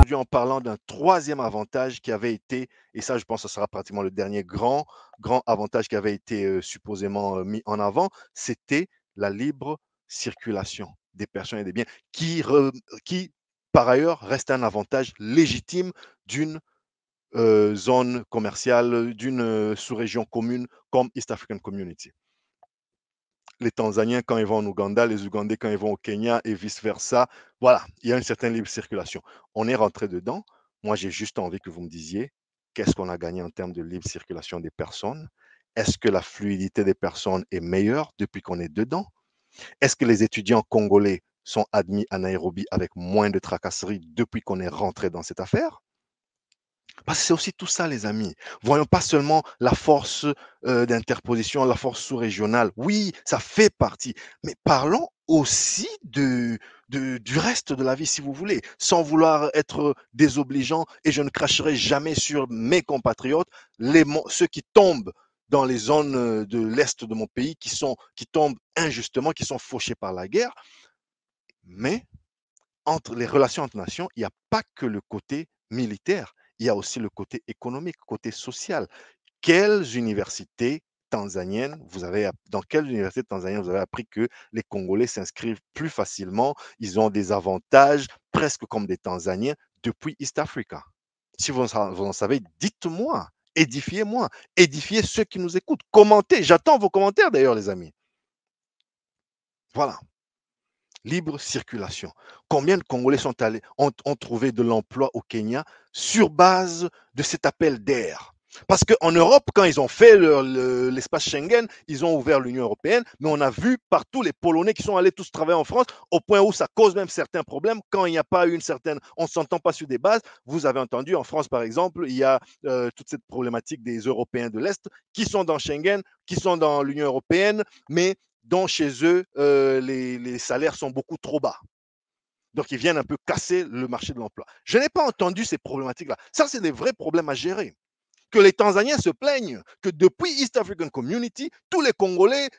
aujourd'hui en parlant d'un troisième avantage qui avait été, et ça je pense que ce sera pratiquement le dernier grand avantage qui avait été supposément mis en avant, c'était la libre circulation des personnes et des biens, qui par ailleurs reste un avantage légitime d'une zone commerciale, d'une sous-région commune comme East African Community. Les Tanzaniens quand ils vont en Ouganda, les Ougandais quand ils vont au Kenya et vice-versa. Voilà, il y a une certaine libre circulation. On est rentré dedans. Moi, j'ai juste envie que vous me disiez qu'est-ce qu'on a gagné en termes de libre circulation des personnes. Est-ce que la fluidité des personnes est meilleure depuis qu'on est dedans? Est-ce que les étudiants congolais sont admis à Nairobi avec moins de tracasseries depuis qu'on est rentré dans cette affaire? Parce que c'est aussi tout ça, les amis. Voyons pas seulement la force d'interposition, la force sous-régionale. Oui, ça fait partie. Mais parlons aussi du reste de la vie, si vous voulez, sans vouloir être désobligeant. Et je ne cracherai jamais sur mes compatriotes, ceux qui tombent dans les zones de l'Est de mon pays, qui tombent injustement, qui sont fauchés par la guerre. Mais entre les relations entre nations, il n'y a pas que le côté militaire, il y a aussi le côté économique, côté social. Quelles universités tanzaniennes dans quelles universités tanzaniennes vous avez appris que les Congolais s'inscrivent plus facilement, ils ont des avantages presque comme des Tanzaniens depuis East Africa? Si vous en savez, dites-moi, édifiez-moi, édifiez ceux qui nous écoutent, commentez, j'attends vos commentaires d'ailleurs les amis. Voilà. Libre circulation. Combien de Congolais ont trouvé de l'emploi au Kenya sur base de cet appel d'air? Parce qu'en Europe, quand ils ont fait l'espace Schengen, ils ont ouvert l'Union européenne, mais on a vu partout les Polonais qui sont allés tous travailler en France, au point où ça cause même certains problèmes quand il n'y a pas une certaine, on ne s'entend pas sur des bases. Vous avez entendu, en France par exemple, il y a toute cette problématique des Européens de l'Est qui sont dans Schengen, qui sont dans l'Union européenne, mais dont chez eux, les salaires sont beaucoup trop bas. Donc, ils viennent un peu casser le marché de l'emploi. Je n'ai pas entendu ces problématiques-là. Ça, c'est des vrais problèmes à gérer. Que les Tanzaniens se plaignent que depuis East African Community, tous les Congolais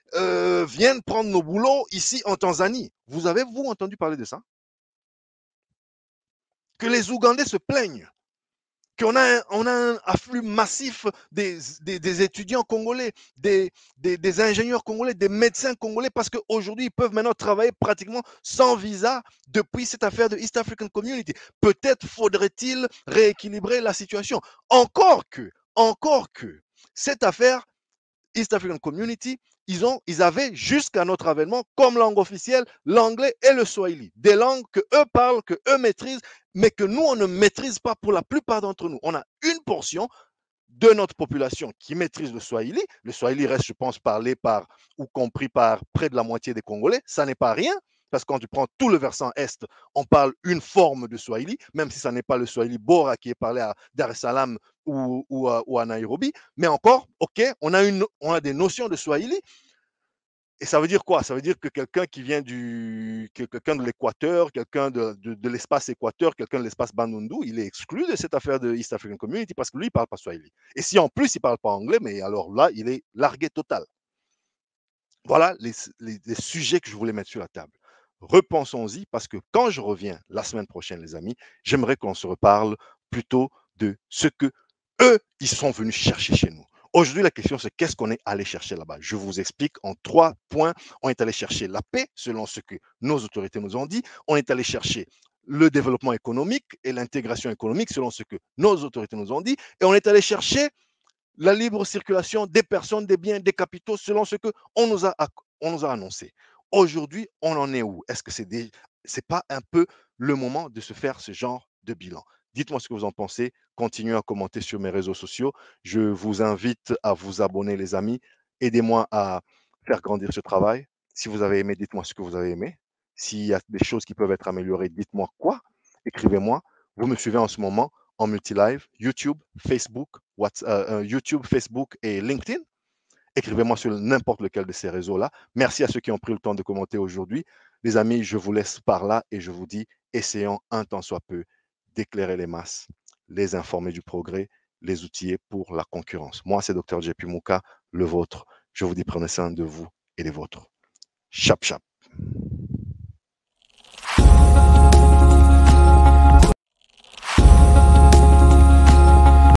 viennent prendre nos boulots ici en Tanzanie. Vous avez-vous entendu parler de ça? Que les Ougandais se plaignent on a un afflux massif des étudiants congolais, des ingénieurs congolais, des médecins congolais, parce qu'aujourd'hui, ils peuvent maintenant travailler pratiquement sans visa depuis cette affaire de East African Community. Peut-être faudrait-il rééquilibrer la situation. Encore que, cette affaire East African Community, ils avaient jusqu'à notre avènement comme langue officielle l'anglais et le swahili. Des langues que eux parlent, que eux maîtrisent, mais que nous, on ne maîtrise pas pour la plupart d'entre nous. On a une portion de notre population qui maîtrise le swahili. Le swahili reste, je pense, parlé par ou compris par près de la moitié des Congolais. Ça n'est pas rien. Parce que quand tu prends tout le versant Est, on parle une forme de Swahili, même si ça n'est pas le Swahili Bora qui est parlé à Dar es Salaam ou à Nairobi. Mais encore, OK, on a des notions de Swahili. Et ça veut dire quoi? Ça veut dire que quelqu'un qui vient quelqu'un de l'Équateur, quelqu'un de l'espace Équateur, quelqu'un de l'espace Bandundu, il est exclu de cette affaire de East African Community parce que lui, il ne parle pas Swahili. Et si en plus, il ne parle pas anglais, mais alors là, il est largué total. Voilà les sujets que je voulais mettre sur la table. Repensons-y parce que quand je reviens la semaine prochaine, les amis, j'aimerais qu'on se reparle plutôt de ce que eux, ils sont venus chercher chez nous. Aujourd'hui, la question, c'est qu'est-ce qu'on est allé chercher là-bas? Je vous explique en 3 points. On est allé chercher la paix, selon ce que nos autorités nous ont dit. On est allé chercher le développement économique et l'intégration économique, selon ce que nos autorités nous ont dit. Et on est allé chercher la libre circulation des personnes, des biens, des capitaux, selon ce qu'on nous a annoncé. Aujourd'hui, on en est où? Est-ce que c'est pas un peu le moment de se faire ce genre de bilan? Dites-moi ce que vous en pensez. Continuez à commenter sur mes réseaux sociaux. Je vous invite à vous abonner, les amis. Aidez-moi à faire grandir ce travail. Si vous avez aimé, dites-moi ce que vous avez aimé. S'il y a des choses qui peuvent être améliorées, dites-moi quoi. Écrivez-moi. Vous me suivez en ce moment en multi-live, YouTube, Facebook, YouTube, Facebook et LinkedIn. Écrivez-moi sur n'importe lequel de ces réseaux-là. Merci à ceux qui ont pris le temps de commenter aujourd'hui. Les amis, je vous laisse par là et je vous dis, essayons un tant soit peu d'éclairer les masses, les informer du progrès, les outiller pour la concurrence. Moi, c'est Dr. JP Mouka, le vôtre. Je vous dis, prenez soin de vous et des vôtres. Chap, chap.